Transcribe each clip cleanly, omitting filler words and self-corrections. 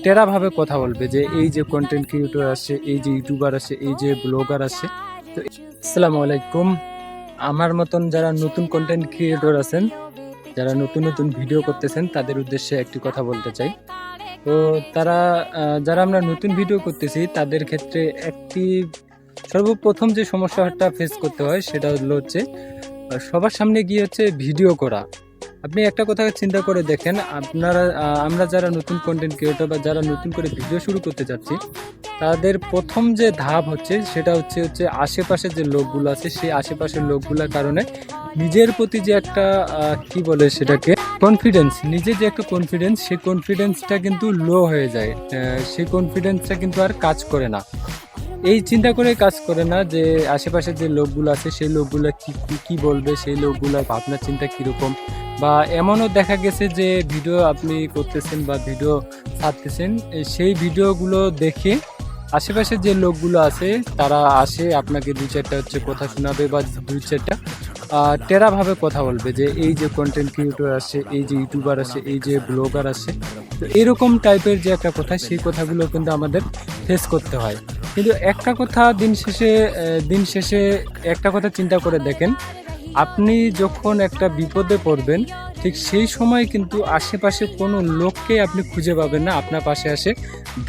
টেরাভাবে কথা বলবে, যে এই যে কন্টেন্ট ক্রিয়েটর আছে, এই যে ইউটিউবার আছে, এই যে ব্লগার আছে। তো আসসালামু আলাইকুম। আমার মতন যারা নতুন কন্টেন্ট ক্রিয়েটর আছেন, যারা নতুন নতুন ভিডিও করতেছেন, তাদের উদ্দেশ্যে একটি কথা বলতে চাই। তো তারা যারা আমরা নতুন ভিডিও করতেছি, তাদের ক্ষেত্রে একটি সর্বপ্রথম যে সমস্যাটা ফেস করতে হয় সেটা হচ্ছে সবার সামনে গিয়ে ভিডিও করা। আপনি একটা কথা চিন্তা করে দেখেন, আমরা যারা নতুন কন্টেন্ট ক্রিয়েটর বা যারা নতুন করে ভিডিও শুরু করতে যাচ্ছি, তাদের প্রথম যে ধাপ সেটা হচ্ছে আশেপাশের যে লোকগুলো আছে, সেই আশেপাশের লোকগুলোর কারণে নিজের প্রতি যে একটা কি বলে সেটাকে কনফিডেন্স, নিজের যে একটা কনফিডেন্স, সেই কনফিডেন্সটা কিন্তু লো হয়ে যায়। সেই কনফিডেন্সটা কিন্তু আর কাজ করে না। এই চিন্তা করে কাজ করে না যে আশেপাশের যে লোকগুলো আছে, সেই লোকগুলো কি বলবে, সেই লোকগুলোর ভাবনা চিন্তা কীরকম। বা এমনও দেখা গেছে যে ভিডিও আপনি করতেছেন বা ভিডিও ছাড়তেছেন, সেই ভিডিওগুলো দেখে আশেপাশের যে লোকগুলো আছে তারা আসে আপনাকে দুই চারটা কথা শোনাবে বা দুই চারটা টেরাভাবে কথা বলবে, যে এই যে কন্টেন্ট ক্রিয়েটর আছে, এই যে ইউটিউবার আছে, এই যে ব্লগার আছে। তো এরকম টাইপের যে একটা কথা, সেই কথাগুলো কিন্তু আমাদের ফেস করতে হয়। কিন্তু একটা কথা দিন শেষে একটা কথা চিন্তা করে দেখেন, আপনি যখন একটা বিপদে পড়বেন, ঠিক সেই সময় কিন্তু আশেপাশে কোনো লোককে আপনি খুঁজে পাবেন না আপনার পাশে আসে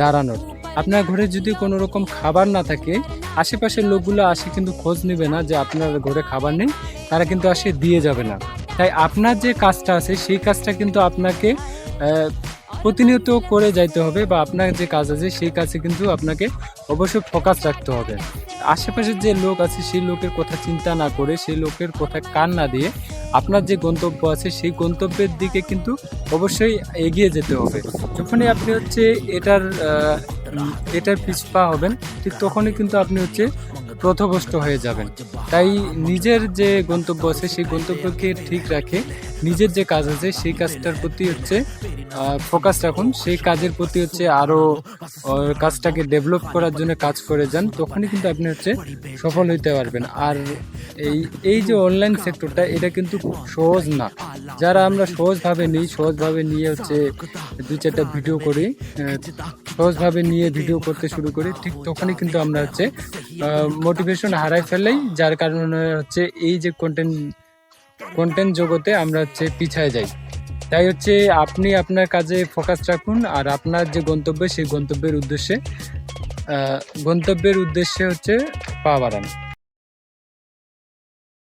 দাঁড়ানোর। আপনার ঘরে যদি কোনো রকম খাবার না থাকে, আশেপাশের লোকগুলো আসে কিন্তু খোঁজ নেবে না যে আপনার ঘরে খাবার নেই, তারা কিন্তু আসে দিয়ে যাবে না। তাই আপনার যে কাজটা আছে, সেই কাজটা কিন্তু আপনাকে প্রতিনিয়ত করে যাইতে হবে, বা আপনার যে কাজ আছে সেই কাজে কিন্তু আপনাকে অবশ্যই ফোকাস রাখতে হবে। আশেপাশের যে লোক আছে, সেই লোকের কথা চিন্তা না করে, সেই লোকের কথা কান না দিয়ে আপনার যে গন্তব্য আছে, সেই গন্তব্যের দিকে কিন্তু অবশ্যই এগিয়ে যেতে হবে। যখনই আপনি এটার পিছপা হবেন, ঠিক তখনই কিন্তু আপনি পথভ্রষ্ট হয়ে যাবেন। তাই নিজের যে গন্তব্য আছে, সেই গন্তব্যকে ঠিক রাখে নিজের যে কাজ আছে, সেই কাজটার প্রতি ফোকাস রাখুন। সেই কাজের প্রতি আরও কাজটাকে ডেভেলপ করার জন্য কাজ করে যান, তখনই কিন্তু আপনি সফল হইতে পারবেন। আর এই যে অনলাইন সেক্টরটা, এটা কিন্তু খুব সহজ না। যারা আমরা সহজভাবে নিয়ে দুই চারটা ভিডিও করি, সহজভাবে নিয়ে ভিডিও করতে শুরু করি, ঠিক তখনই কিন্তু আমরা মোটিভেশন হারাই ফেলাই, যার কারণে এই যে কন্টেন্ট জগতে আমরা পিছায় যাই। তাই আপনি আপনার কাজে ফোকাস রাখুন, আর আপনার যে গন্তব্য, সেই গন্তব্যের উদ্দেশ্যে পা বাড়ান।